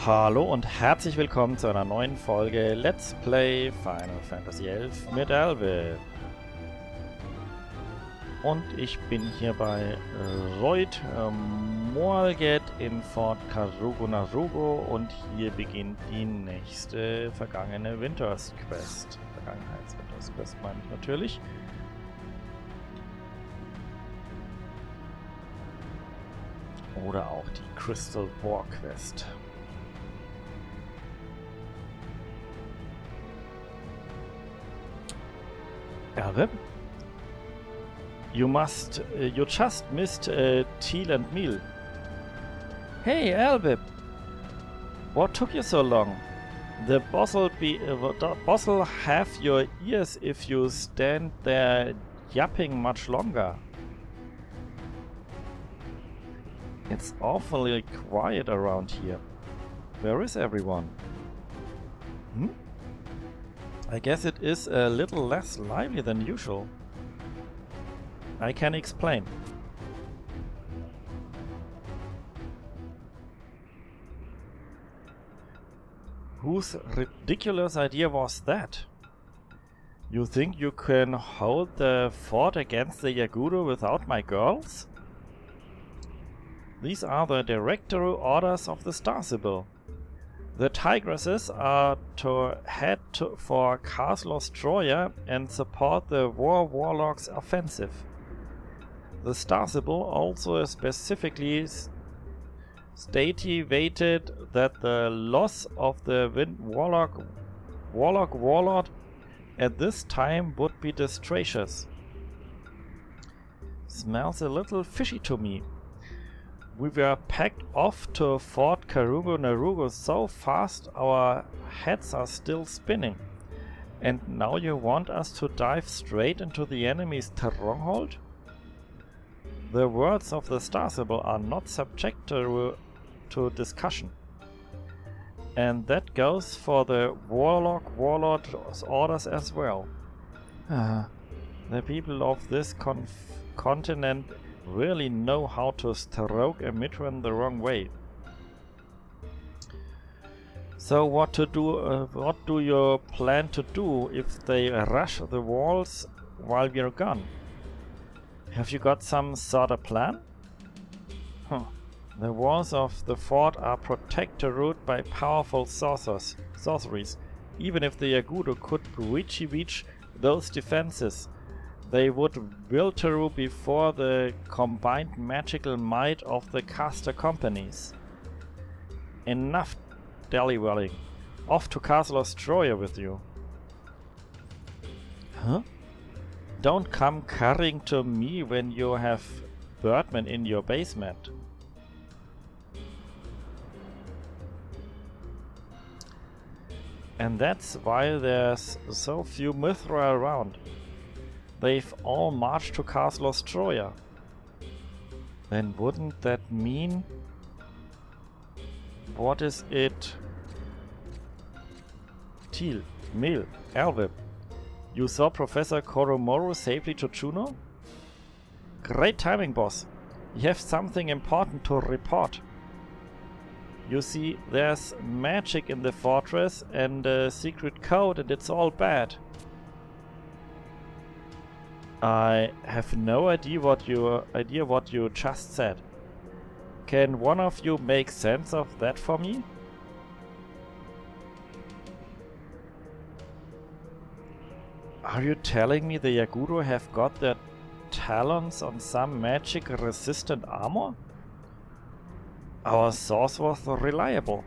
Hallo und herzlich willkommen zu einer neuen Folge Let's Play Final Fantasy XI mit Alwyb. Und ich bin hier bei Reut Morget in Fort Karugo-Narugo und hier beginnt die nächste vergangene Windurst-Quest. Vergangenheits-Windurst-Quest meine ich natürlich. Oder auch die Crystal War Quest. Alwyb? You just missed Teal and Meal. Hey, Alwyb! What took you so long? The boss'll have your ears if you stand there yapping much longer. It's awfully quiet around here. Where is everyone? I guess it is a little less lively than usual. I can explain. Whose ridiculous idea was that? You think you can hold the fort against the Yaguro without my girls? These are the directory orders of the Star Sibyl. The Tigresses are to head for Castle Ostroya and support the Warlock's offensive. The Star Sibyl also specifically stated that the loss of the Warlord at this time would be disastrous. Smells a little fishy to me. We were packed off to Fort Karugo-Narugo so fast our heads are still spinning. And now you want us to dive straight into the enemy's stronghold? The words of the Star Sibyl are not subject to discussion. And that goes for the Warlord's orders as well. The people of this continent really know how to stroke a Mitran the wrong way. So what do you plan to do if they rush the walls while we're gone? Have you got some sort of plan? The walls of the fort are protected by powerful sorceries. Even if the Yaguro could reach those defenses, they would wilter before the combined magical might of the caster companies. Enough dally-welling. Off to Castle Ostroya with you. Huh? Don't come carrying to me when you have Birdmen in your basement. And that's why there's so few Mithra around. They've all marched to Castle Ostroya. Then wouldn't that mean... What is it? Teal, Mil, Alwyb. You saw Professor Koromoru safely to Juno? Great timing, boss. You have something important to report. You see, there's magic in the fortress and a secret code, and it's all bad. I have no idea what you just said. Can one of you make sense of that for me? Are you telling me the Yaguro have got their talons on some magic-resistant armor? Our source was reliable.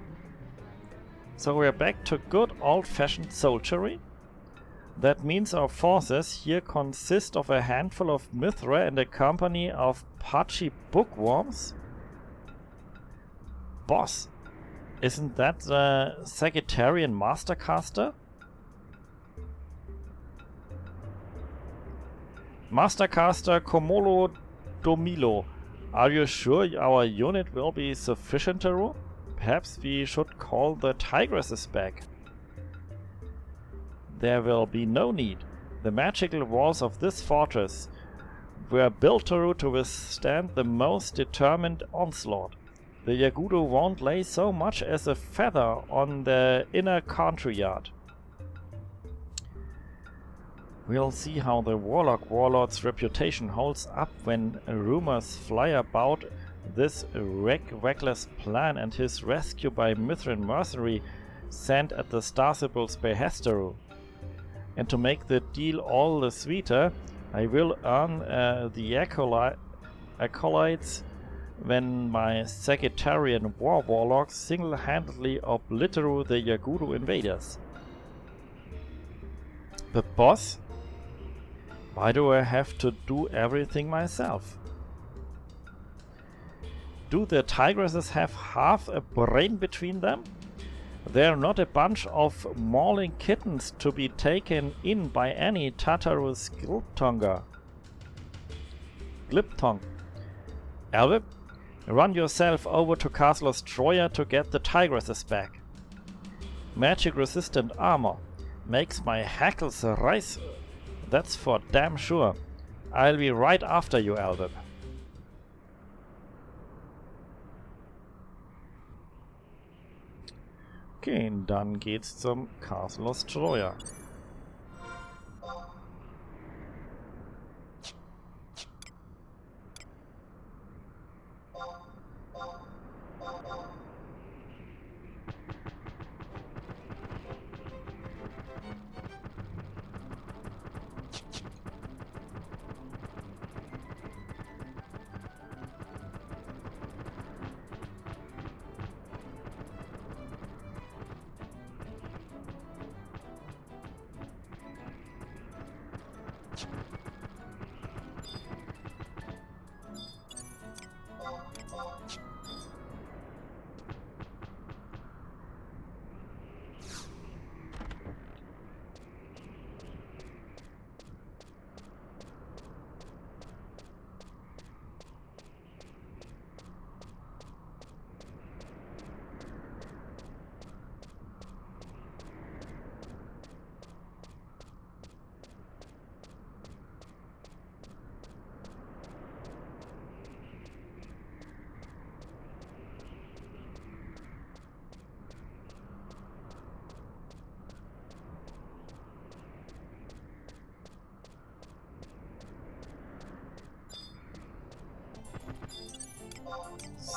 So we're back to good old-fashioned soldiery? That means our forces here consist of a handful of Mithra and a company of Pachi bookworms? Boss, isn't that the Sagittarian Mastercaster? Mastercaster Komolo Domilo, are you sure our unit will be sufficient, Teru? Perhaps we should call the Tigresses back. There will be no need. The magical walls of this fortress were built to withstand the most determined onslaught. the Yagudo won't lay so much as a feather on the inner country yard. We'll see how the warlord's reputation holds up when rumors fly about this reckless plan and his rescue by Mithrin mercenary sent at the Star Sibyl's behesteru. And to make the deal all the sweeter, I will earn the accolades when my Sagittarian warlocks single-handedly obliterate the Yagudo invaders. But boss, why do I have to do everything myself? Do the tigresses have half a brain between them? They're not a bunch of mauling kittens to be taken in by any Tartarus Gliptong. Alwyb, run yourself over to Castle Ostroya to get the tigresses back. Magic-resistant armor makes my hackles rise, that's for damn sure. I'll be right after you, Alwyb. Okay, dann geht's zum Castle Ostroya.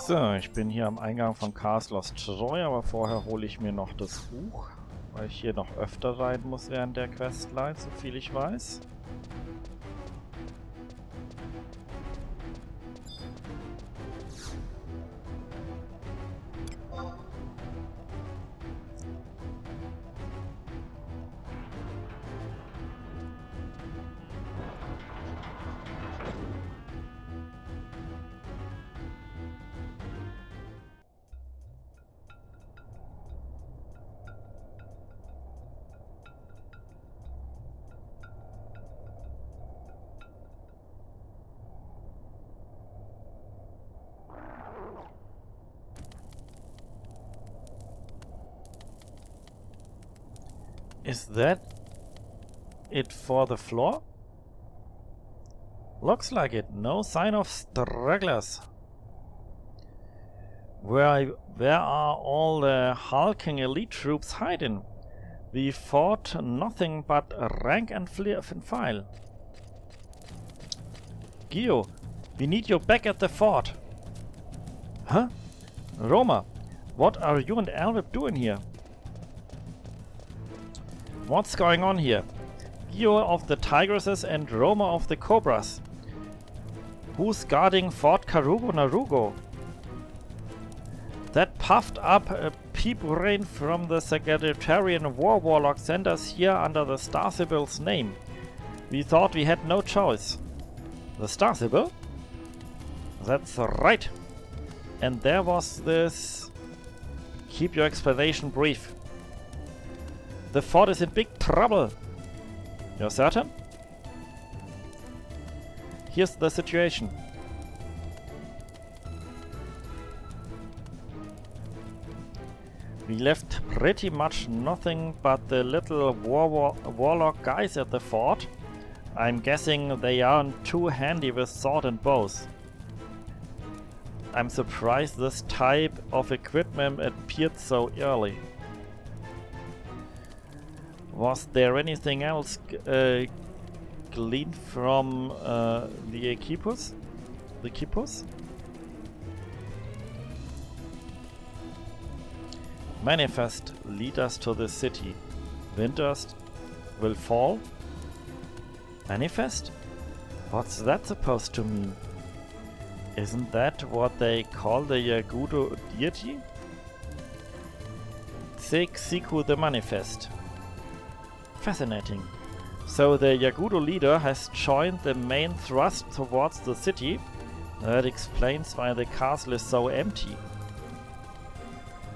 So, ich bin hier am Eingang von Castle Ostroya, aber vorher hole ich mir noch das Buch, weil ich hier noch öfter rein muss während der Questline, so viel ich weiß. Is that it for the floor? Looks like it. No sign of stragglers. Where are all the hulking elite troops hiding? We fought nothing but rank and file. Gio, we need you back at the fort. Huh? Roma, what are you and Alwyb doing here? What's going on here? Gio of the Tigresses and Roma of the Cobras. Who's guarding Fort Karugo-Narugo? That puffed up peep-brain from the Sagittarian warlock sent us here under the Star Sibyl's name. We thought we had no choice. The Star Sibyl? That's right. And there was this... Keep your explanation brief. The fort is in big trouble. You're certain? Here's the situation. We left pretty much nothing but the little warlock guys at the fort. I'm guessing they aren't too handy with sword and bows. I'm surprised this type of equipment appeared so early. Was there anything else gleaned from the Equipus? The Equipus? Manifest lead us to the city. Windurst will fall? Manifest? What's that supposed to mean? Isn't that what they call the Yagudo deity? Siku the Manifest. Fascinating. So the Yagudo leader has joined the main thrust towards the city. That explains why the castle is so empty.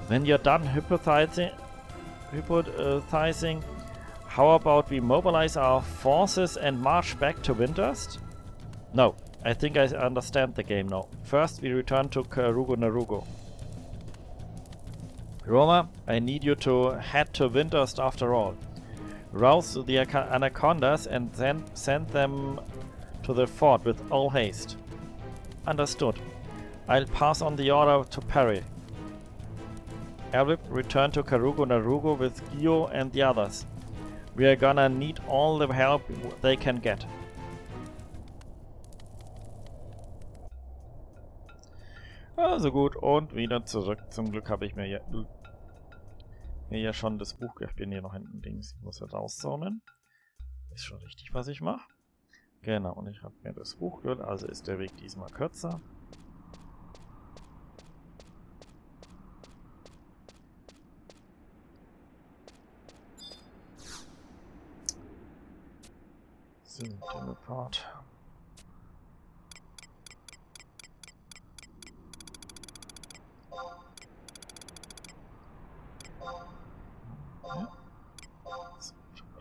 When you're done hypothesizing, how about we mobilize our forces and march back to Windurst? No, I think I understand the game now. First we return to Karugo-Narugo. Roma, I need you to head to Windurst after all. Rouse the anacondas and then send them to the fort with all haste. Understood. I'll pass on the order to Perry. Alwyb, return to Karugo-Narugo with Gio and the others. We are gonna need all the help they can get. Also gut, und wieder zurück. Zum Glück habe ich mir ja schon das Buch. Ich bin hier noch hinten links. Ich muss jetzt rauszonen. Ist schon richtig, was ich mache. Genau, und ich habe mir das Buch gehört, also ist der Weg diesmal kürzer. So, der Part. Ja.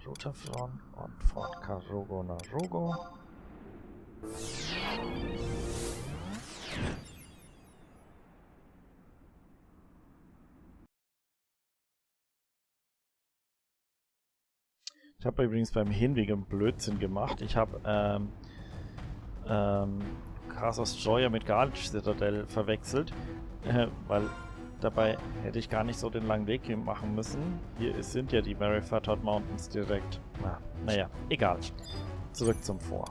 Roter Front und Fort Karugo-Narugo. Ich habe übrigens beim Hinweg einen Blödsinn gemacht. Ich habe Casos Joya mit Garlic Citadel verwechselt, weil dabei hätte ich gar nicht so den langen Weg machen müssen. Hier sind ja die Marifatod Mountains direkt. Naja, egal. Zurück zum Vor.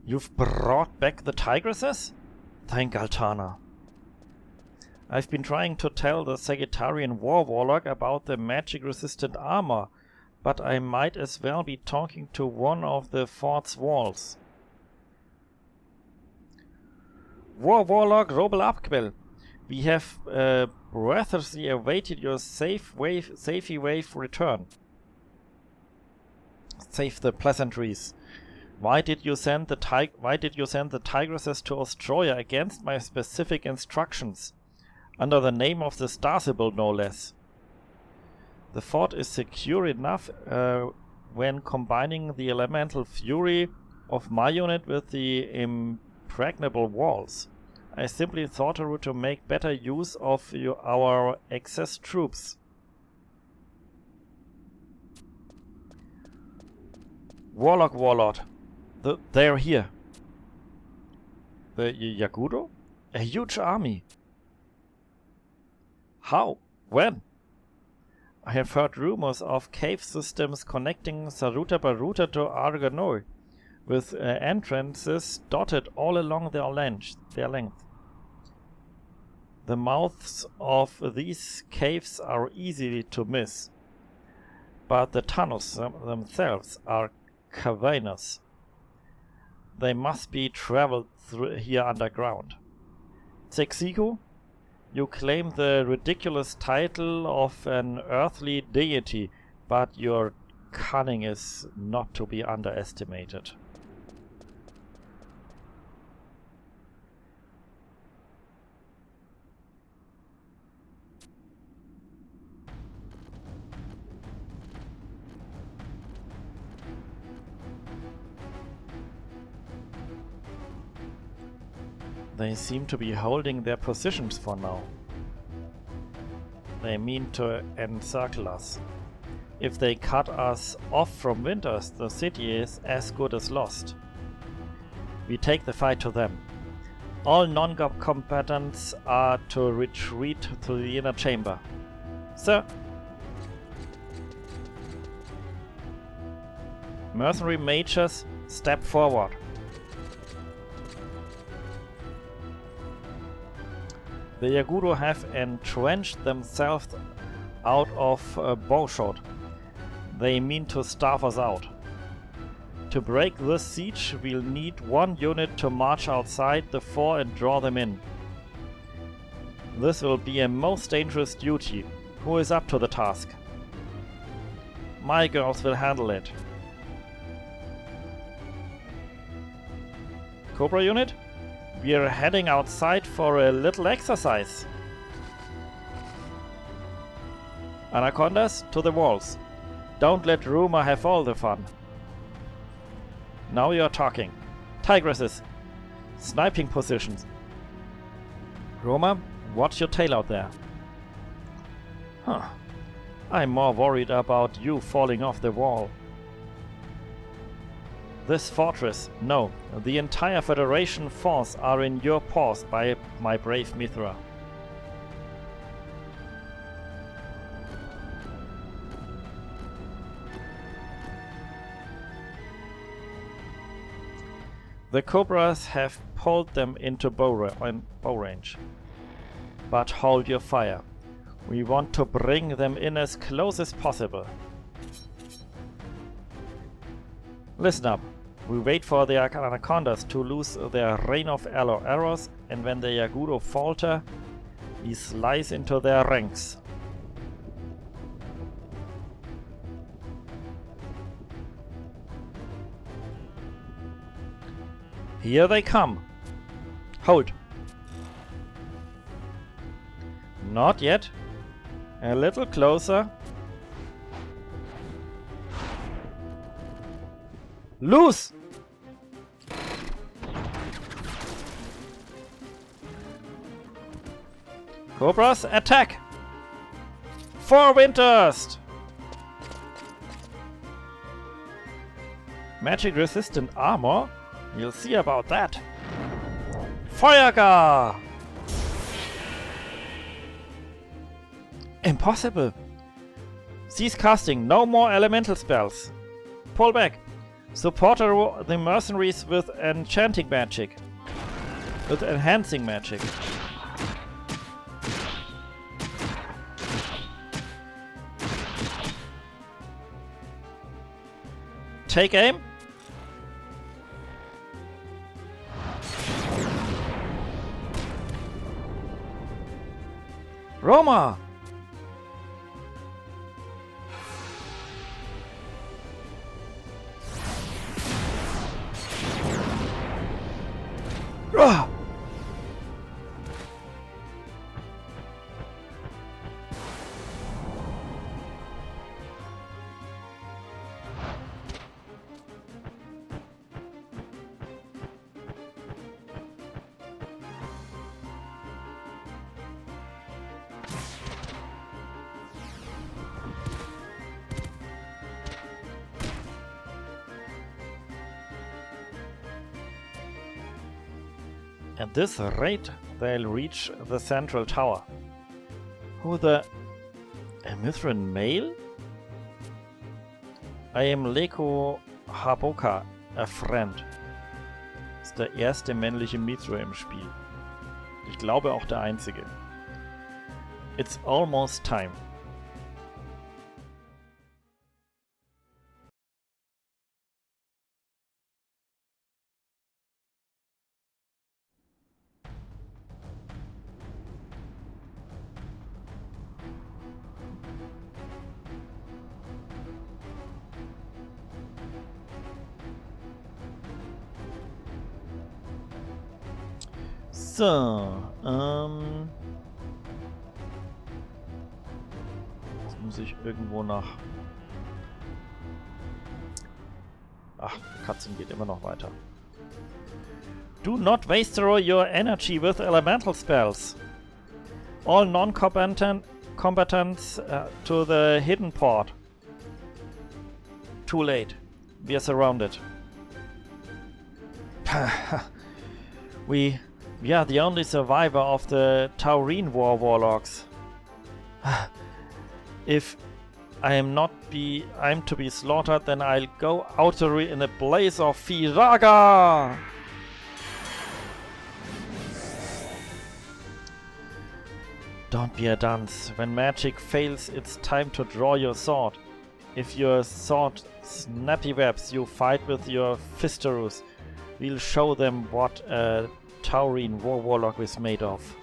You've brought back the tigresses? Thank Altana. I've been trying to tell the Sagittarian War Warlock about the magic-resistant armor, but I might as well be talking to one of the fort's walls. War Warlock Robel Abquell, we have breathlessly awaited your safe wave return. Save the pleasantries. Why did you send the tigresses to Ostroya against my specific instructions? Under the name of the Star Sibyl, no less. The fort is secure enough when combining the elemental fury of my unit with the impregnable walls. I simply thought a route to make better use of our excess troops. Warlord. They're here. The Yagudo? A huge army. How? When? I have heard rumors of cave systems connecting Saruta Baruta to Arganoi, with entrances dotted all along their length. The mouths of these caves are easily to miss, but the tunnels themselves are caverns. They must be traveled through here underground. Sexiku, you claim the ridiculous title of an earthly deity, but your cunning is not to be underestimated. They seem to be holding their positions for now. They mean to encircle us. If they cut us off from Windurst, the city is as good as lost. We take the fight to them. All non-combatants are to retreat to the inner chamber. Sir! Mercenary mages, step forward. The Yaguro have entrenched themselves out of bowshot. They mean to starve us out. To break this siege, we'll need one unit to march outside the fort and draw them in. This will be a most dangerous duty. Who is up to the task? My girls will handle it. Cobra unit? We are heading outside for a little exercise. Anacondas, to the walls. Don't let rumor have all the fun. Now you're talking. Tigresses, sniping positions. Roma, watch your tail out there. Huh. I'm more worried about you falling off the wall. This fortress, no, the entire Federation force are in your paws by my brave Mithra. The Cobras have pulled them into bow range. But hold your fire. We want to bring them in as close as possible. Listen up. We wait for the Anacondas to lose their rain of arrows, and when the Yaguro falter, we slice into their ranks. Here they come. Hold. Not yet. A little closer. Loose! Cobras, attack! For Windurst! Magic resistant armor? You'll see about that. Feuergar! Impossible! Cease casting, no more elemental spells. Pull back. Support the mercenaries with enchanting magic. With enhancing magic. Take aim. Roma! Rah! At this rate, they'll reach the central tower. Who the... A Mithran male? I am Leko Haboka, a friend. Ist der erste männliche Mithra im Spiel. Ich glaube auch der einzige. It's almost time. So, jetzt muss ich irgendwo nach... Ach, Cutscene geht immer noch weiter. Do not waste your energy with elemental spells. All non-combatants to the hidden port. Too late. We are surrounded. We are the only survivor of the Taurine War warlocks. If I'm to be slaughtered, then I'll go out in a blaze of Firaga! Don't be a dunce. When magic fails, it's time to draw your sword. If your sword snappy webs, you fight with your fisterus. We'll show them what a Taurine War warlock is made of.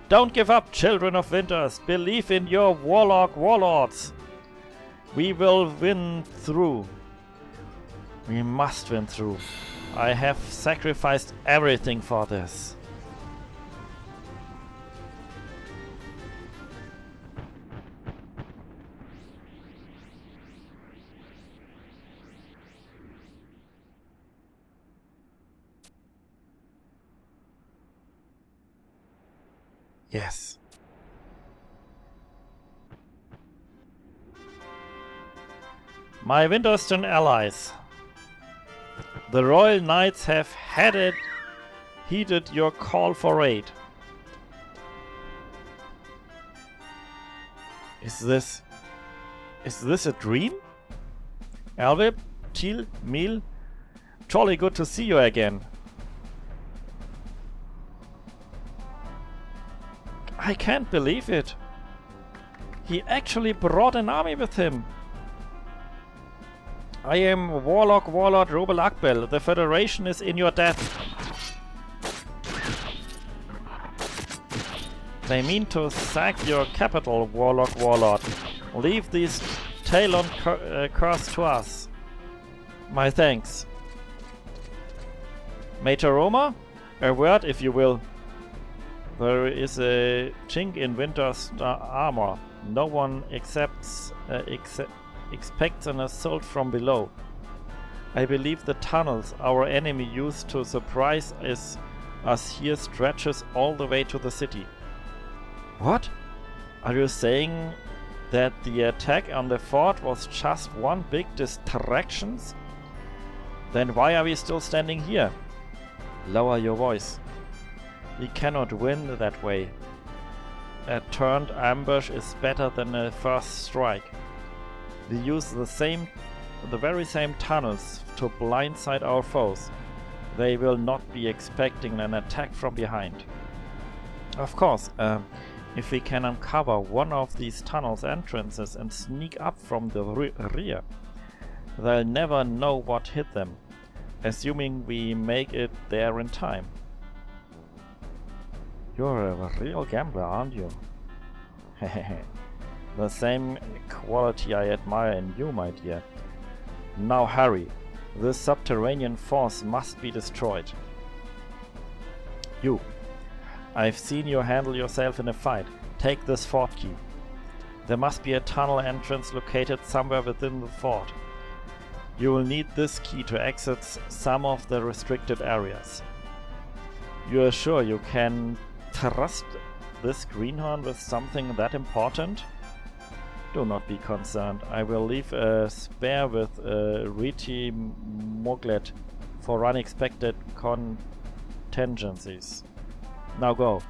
Don't give up, children of Windurst. Believe in your warlock warlords. We will win through. We must win through. I have sacrificed everything for this. Yes. My Windurstian allies. The Royal Knights have heeded your call for aid. Is this a dream? Alwyb, Teal, Meal, jolly good to see you again. I can't believe it. He actually brought an army with him. I am Warlord Robel Akbel. The Federation is in your debt. They mean to sack your capital, Warlord. Leave this Talon curse to us. My thanks. Major Roma? A word, if you will. There is a chink in Windurst armor. No one expects an assault from below. I believe the tunnels our enemy used to surprise us here stretches all the way to the city. What? Are you saying that the attack on the fort was just one big distraction? Then why are we still standing here? Lower your voice. We cannot win that way. A turned ambush is better than a first strike. We use the very same tunnels to blindside our foes. They will not be expecting an attack from behind. Of course, if we can uncover one of these tunnels' entrances and sneak up from the rear, they'll never know what hit them, assuming we make it there in time. You're a real gambler, aren't you? Hehehe. The same quality I admire in you, my dear. Now hurry. This subterranean force must be destroyed. You. I've seen you handle yourself in a fight. Take this fort key. There must be a tunnel entrance located somewhere within the fort. You will need this key to exit some of the restricted areas. You are sure you can trust this greenhorn with something that important? Do not be concerned. I will leave a spare with Riti Moglet for unexpected contingencies. Now go.